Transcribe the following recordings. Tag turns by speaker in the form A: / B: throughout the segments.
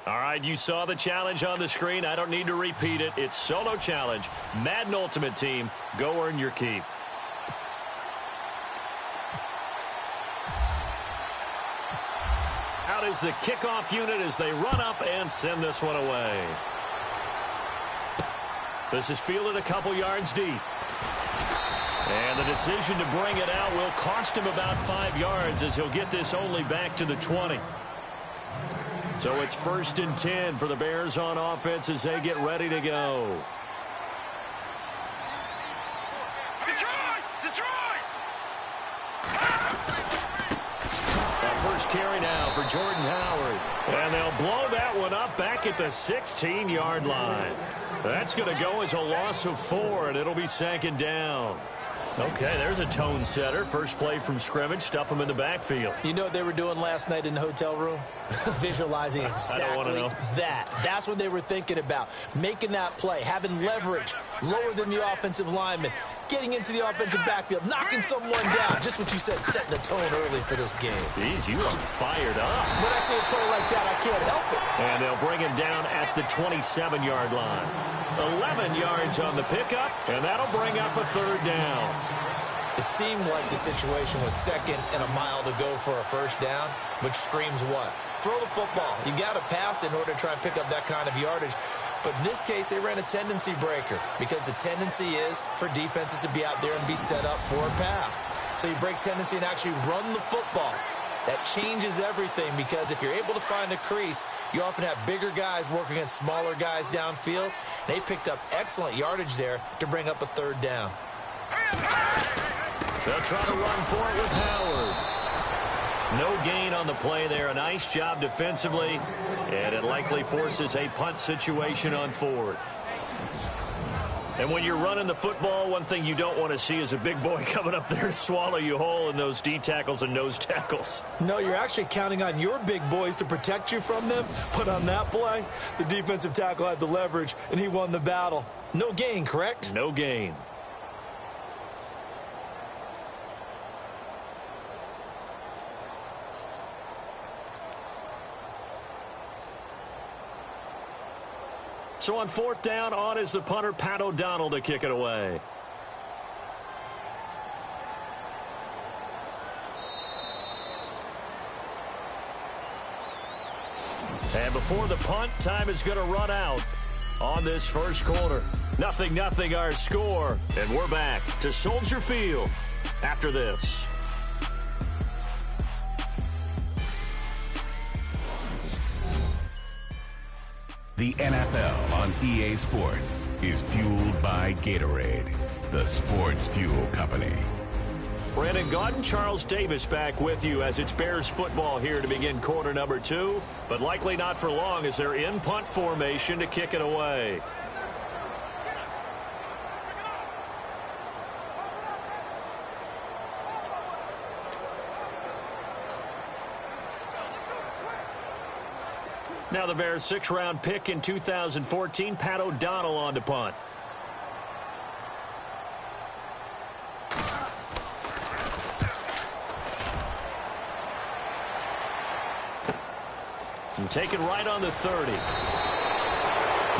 A: All right, you saw the challenge on the screen. I don't need to repeat it. It's solo challenge. Madden Ultimate Team, go earn your keep. Out is the kickoff unit as they run up and send this one away. This is fielded a couple yards deep. And the decision to bring it out will cost him about 5 yards as he'll get this only back to the 20. So it's 1st and 10 for the Bears on offense as they get ready to go. Detroit! The first carry now for Jordan Howard. And they'll blow that one up back at the 16-yard line. That's going to go as a loss of 4, and it'll be 2nd down. Okay, there's a tone setter. First play from scrimmage. Stuff them in the backfield.
B: You know what they were doing last night in the hotel room? Visualizing exactly that. That's what they were thinking about. Making that play, having leverage, lower than the offensive lineman, getting into the offensive backfield, knocking someone down. Just what you said, setting the tone early for this game.
A: Jeez, you are fired up.
B: When I see a play like that, I can't help it.
A: And they'll bring him down at the 27-yard line. 11 yards on the pickup, and that'll bring up a 3rd down.
B: It seemed like the situation was 2nd and a mile to go for a 1st down, which screams what? Throw the football. You got to pass in order to try and pick up that kind of yardage. But in this case, they ran a tendency breaker because the tendency is for defenses to be out there and be set up for a pass. So you break tendency and actually run the football. That changes everything because if you're able to find a crease, you often have bigger guys working against smaller guys downfield. They picked up excellent yardage there to bring up a 3rd down.
A: They'll try to run for it with Howard. No gain on the play there. A nice job defensively, and it likely forces a punt situation on 4th. And when you're running the football, one thing you don't want to see is a big boy coming up there to swallow you whole in those D tackles and nose tackles.
B: No, you're actually counting on your big boys to protect you from them. But on that play, the defensive tackle had the leverage, and he won the battle. No gain, correct?
A: No gain. So on 4th down, on is the punter, Pat O'Donnell, to kick it away. And before the punt, time is going to run out on this first quarter. 0-0 our score, and we're back to Soldier Field after this.
C: The NFL on EA Sports is fueled by Gatorade, the sports fuel company.
A: Brandon Gaudin, Charles Davis back with you as it's Bears football here to begin quarter number 2, but likely not for long as they're in punt formation to kick it away. Now the Bears' 6th-round pick in 2014, Pat O'Donnell on to punt. And taken right on the 30.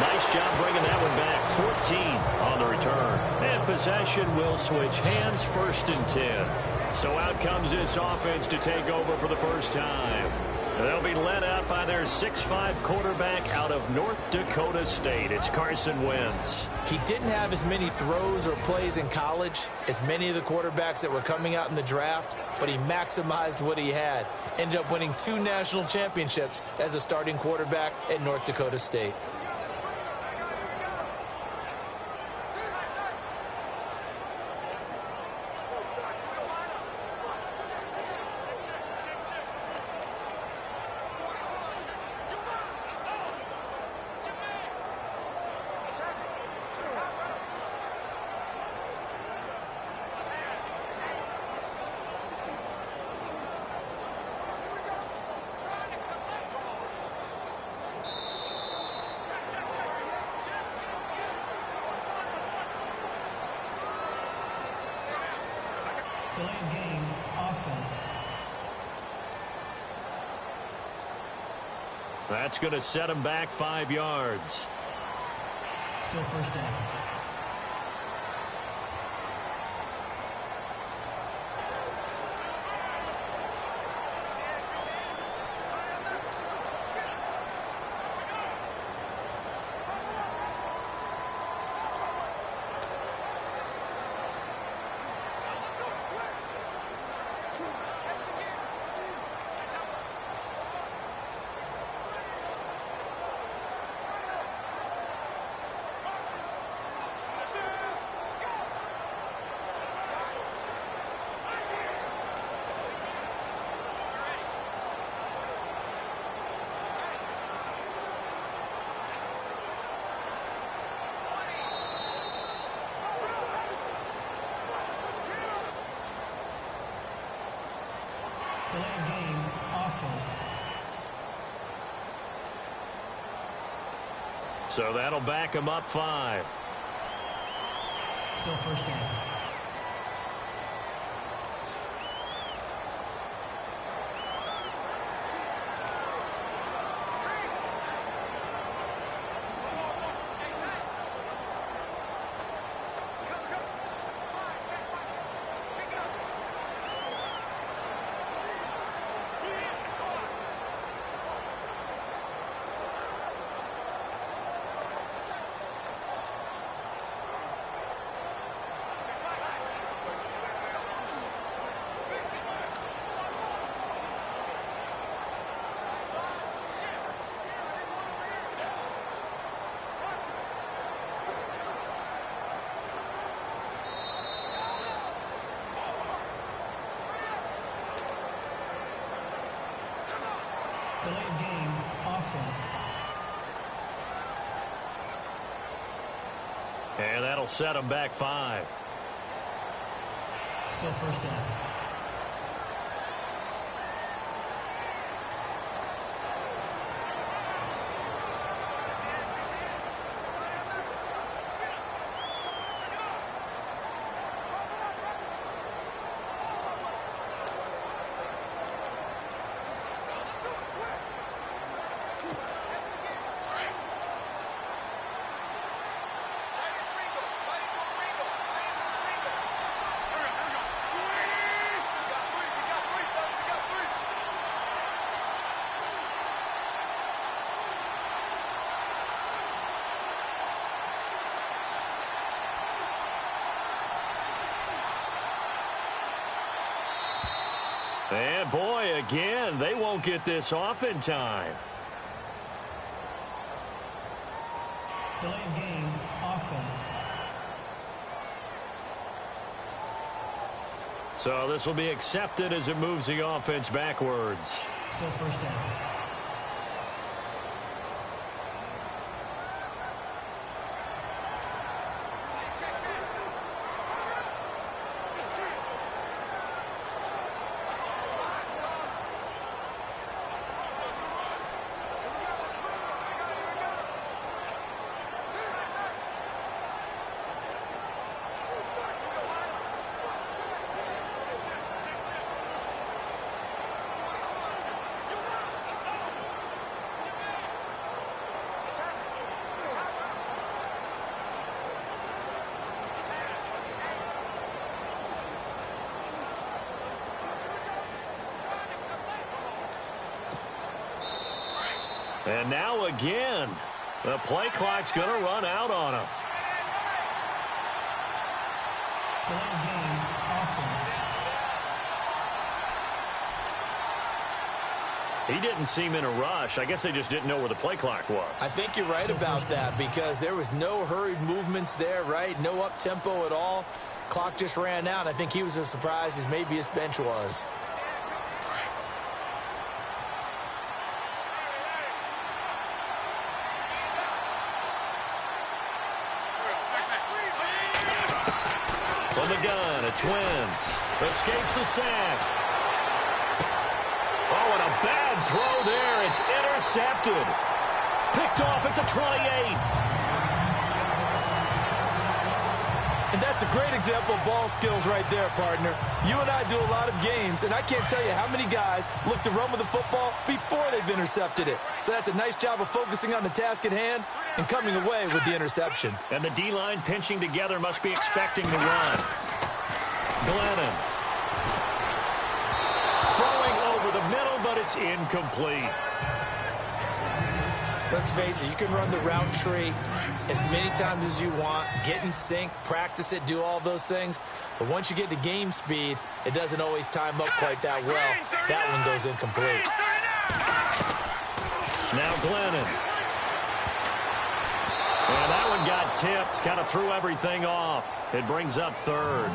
A: Nice job bringing that one back. 14 on the return. And possession will switch hands, 1st and 10. So out comes this offense to take over for the first time. They'll be led out by their 6'5" quarterback out of North Dakota State. It's Carson Wentz.
B: He didn't have as many throws or plays in college as many of the quarterbacks that were coming out in the draft, but he maximized what he had. Ended up winning 2 national championships as a starting quarterback at North Dakota State.
D: Delayed game, offense.
A: That's going to set him back 5 yards.
D: Still first down. Delayed game, offense.
A: So that'll back him up 5.
D: Still first down. Delayed game, offense.
A: And that'll set him back 5.
D: Still first down.
A: And boy, again, they won't get this off in time.
D: Delayed game, offense.
A: So this will be accepted as it moves the offense backwards.
D: Still first down.
A: And now again, the play clock's going to run out on him.
D: Delayed game, offense.
A: He didn't seem in a rush. I guess they just didn't know where the play clock was.
B: I think you're right about that because there was no hurried movements there, right? No up-tempo at all. Clock just ran out. I think he was as surprised as maybe his bench was.
A: From the gun, it's Wentz. Escapes the sack. Oh, and a bad throw there. It's intercepted. Picked off at the 28.
B: And that's a great example of ball skills right there, partner. You and I do a lot of games, and I can't tell you how many guys look to run with the football before they've intercepted it. So that's a nice job of focusing on the task at hand and coming away with the interception.
A: And the D-line pinching together must be expecting the run. Glennon. Throwing over the middle, but it's incomplete.
B: Let's face it, you can run the route tree as many times as you want, get in sync, practice it, do all those things. But once you get to game speed, it doesn't always time up quite that well. That one goes incomplete.
A: Now Glennon. And that one got tipped, kind of threw everything off. It brings up third.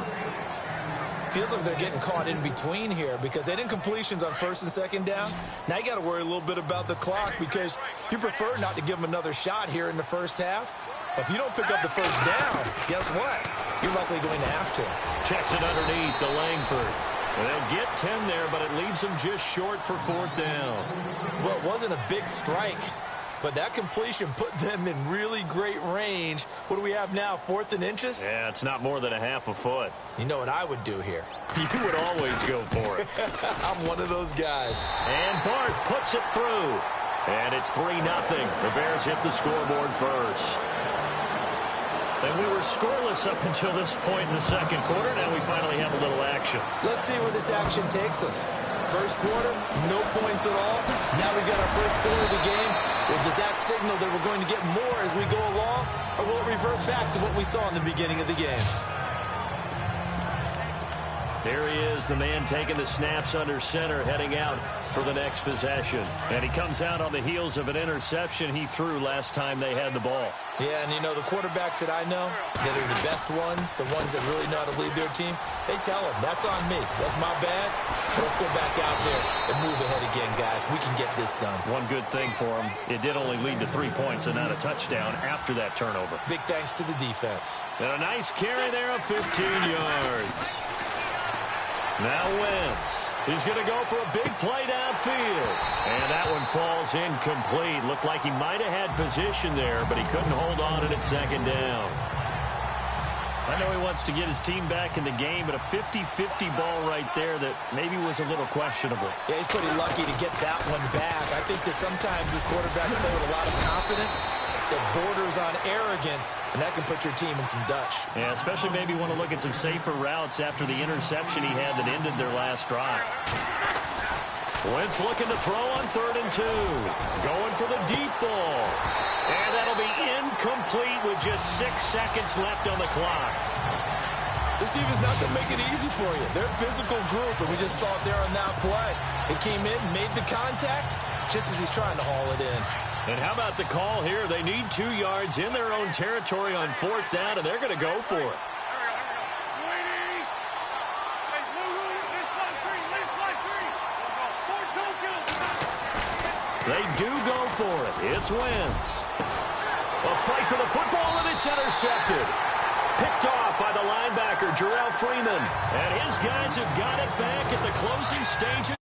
B: Feels like they're getting caught in between here because they didn't completions on first and second down. Now you got to worry a little bit about the clock because you prefer not to give them another shot here in the first half. But if you don't pick up the first down, guess what? You're likely going to have to.
A: Checks it underneath to Langford. And they'll get 10 there, but it leaves them just short for fourth down.
B: Well, it wasn't a big strike, but that completion put them in really great range. What do we have now, 4th and inches?
A: Yeah, it's not more than a half a foot.
B: You know what I would do here?
A: You would always go for it.
B: I'm one of those guys.
A: And Bart puts it through. And it's 3-0. The Bears hit the scoreboard first. And we were scoreless up until this point in the second quarter. Now we finally have a little action.
B: Let's see where this action takes us. First quarter, no points at all. Now we got our first score of the game. Well, does that signal that we're going to get more as we go along? Or will it revert back to what we saw in the beginning of the game?
A: There he is, the man taking the snaps under center, heading out for the next possession. And he comes out on the heels of an interception he threw last time they had the ball.
B: Yeah, and you know, the quarterbacks that I know that are the best ones, the ones that really know how to lead their team, they tell them, that's on me. That's my bad. But let's go back out there and move ahead again, guys. We can get this done.
A: One good thing for him, it did only lead to 3 points and not a touchdown after that turnover.
B: Big thanks to the defense.
A: And a nice carry there of 15 yards. Now Wentz. He's going to go for a big play downfield. And that one falls incomplete. Looked like he might have had position there, but he couldn't hold on it at second down. I know he wants to get his team back in the game, but a 50-50 ball right there that maybe was a little questionable.
B: Yeah, he's pretty lucky to get that one back. I think that sometimes his quarterbacks play with a lot of confidence that borders on arrogance, and that can put your team in some Dutch.
A: Yeah, especially maybe want to look at some safer routes after the interception he had that ended their last drive. Wentz looking to throw on 3rd and 2. Going for the deep ball. And that'll be incomplete with just 6 seconds left on the clock.
B: This team is not going to make it easy for you. They're a physical group, and we just saw it there on that play. It came in, made the contact, just as he's trying to haul it in.
A: And how about the call here? They need 2 yards in their own territory on 4th down, and they're going to go for it. They do go for it. It's Wentz. A fight for the football, and it's intercepted. Picked off by the linebacker, Jarrell Freeman. And his guys have got it back at the closing stages.